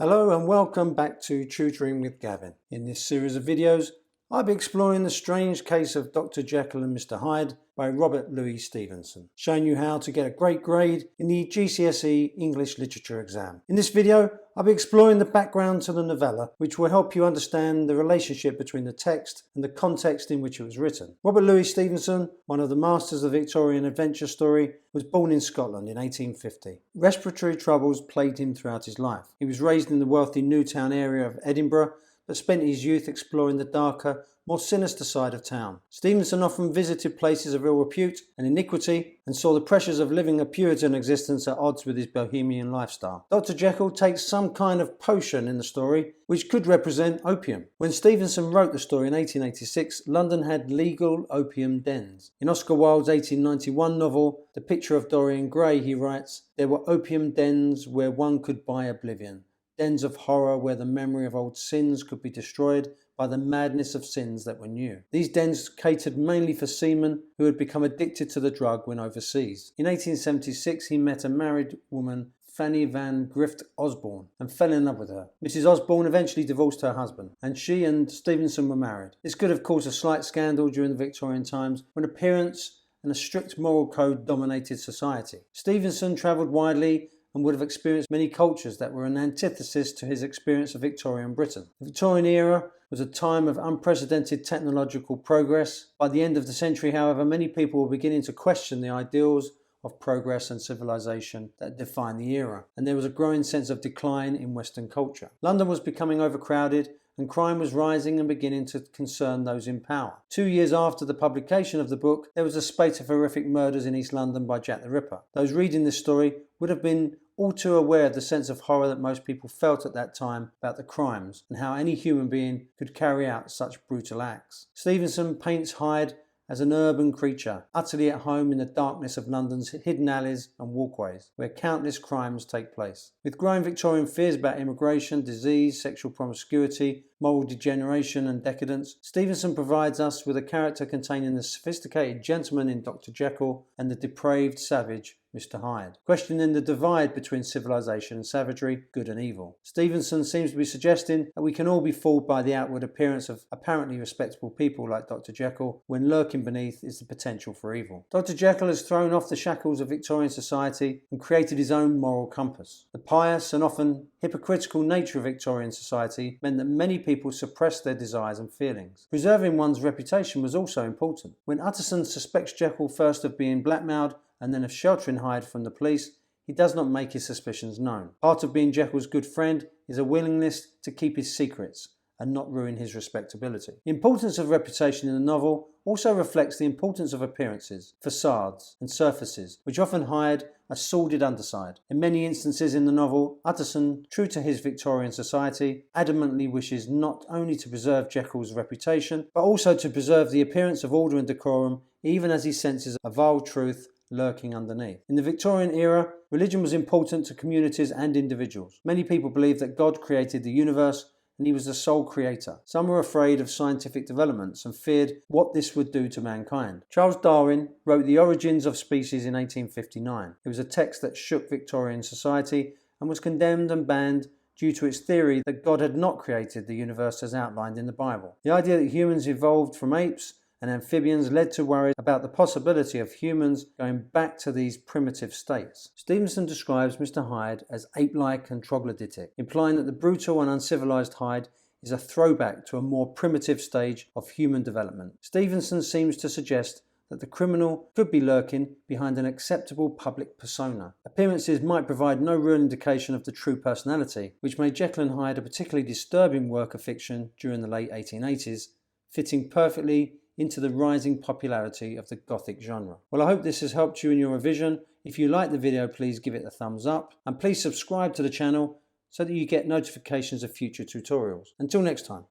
Hello and welcome back to Tutoring with Gavin. In this series of videos, I'll be exploring The Strange Case of Dr. Jekyll and Mr. Hyde by Robert Louis Stevenson, showing you how to get a great grade in the GCSE English Literature exam. In this video, I'll be exploring the background to the novella, which will help you understand the relationship between the text and the context in which it was written. Robert Louis Stevenson, one of the masters of the Victorian adventure story, was born in Scotland in 1850. Respiratory troubles plagued him throughout his life. He was raised in the wealthy Newtown area of Edinburgh, but spent his youth exploring the darker, more sinister side of town. Stevenson often visited places of ill repute and iniquity and saw the pressures of living a Puritan existence at odds with his bohemian lifestyle. Dr. Jekyll takes some kind of potion in the story which could represent opium. When Stevenson wrote the story in 1886, London had legal opium dens. In Oscar Wilde's 1891 novel, The Picture of Dorian Gray, he writes, "There were opium dens where one could buy oblivion. Dens of horror where the memory of old sins could be destroyed by the madness of sins that were new." These dens catered mainly for seamen who had become addicted to the drug when overseas. In 1876, he met a married woman, Fanny Van Grift Osborne, and fell in love with her. Mrs. Osborne eventually divorced her husband, and she and Stevenson were married. This could have caused a slight scandal during the Victorian times, when appearance and a strict moral code dominated society. Stevenson travelled widely and would have experienced many cultures that were an antithesis to his experience of Victorian Britain. The Victorian era was a time of unprecedented technological progress. By the end of the century, however, many people were beginning to question the ideals of progress and civilization that defined the era, and there was a growing sense of decline in Western culture. London was becoming overcrowded, and crime was rising and beginning to concern those in power. 2 years after the publication of the book, there was a spate of horrific murders in East London by Jack the Ripper. Those reading this story would have been all too aware of the sense of horror that most people felt at that time about the crimes and how any human being could carry out such brutal acts. Stevenson paints Hyde as an urban creature, utterly at home in the darkness of London's hidden alleys and walkways, where countless crimes take place. With growing Victorian fears about immigration, disease, sexual promiscuity, moral degeneration and decadence, Stevenson provides us with a character containing the sophisticated gentleman in Dr. Jekyll and the depraved savage Mr. Hyde, questioning the divide between civilization and savagery, good and evil. Stevenson seems to be suggesting that we can all be fooled by the outward appearance of apparently respectable people like Dr. Jekyll, when lurking beneath is the potential for evil. Dr. Jekyll has thrown off the shackles of Victorian society and created his own moral compass. The pious and often hypocritical nature of Victorian society meant that many people suppressed their desires and feelings. Preserving one's reputation was also important. When Utterson suspects Jekyll first of being blackmailed and then of sheltering Hyde from the police, he does not make his suspicions known. Part of being Jekyll's good friend is a willingness to keep his secrets and not ruin his respectability. The importance of reputation in the novel also reflects the importance of appearances, facades and surfaces, which often hide a sordid underside. In many instances in the novel, Utterson, true to his Victorian society, adamantly wishes not only to preserve Jekyll's reputation, but also to preserve the appearance of order and decorum, even as he senses a vile truth lurking underneath. In the Victorian era, religion was important to communities and individuals. Many people believed that God created the universe and he was the sole creator. Some were afraid of scientific developments and feared what this would do to mankind. Charles Darwin wrote The Origins of Species in 1859. It was a text that shook Victorian society and was condemned and banned due to its theory that God had not created the universe as outlined in the Bible. The idea that humans evolved from apes and amphibians led to worry about the possibility of humans going back to these primitive states. Stevenson describes Mr. Hyde as ape-like and troglodytic, implying that the brutal and uncivilized Hyde is a throwback to a more primitive stage of human development. Stevenson seems to suggest that the criminal could be lurking behind an acceptable public persona. Appearances might provide no real indication of the true personality, which made Jekyll and Hyde a particularly disturbing work of fiction during the late 1880s, fitting perfectly into the rising popularity of the Gothic genre. Well, I hope this has helped you in your revision. If you like the video, please give it a thumbs up and please subscribe to the channel so that you get notifications of future tutorials. Until next time.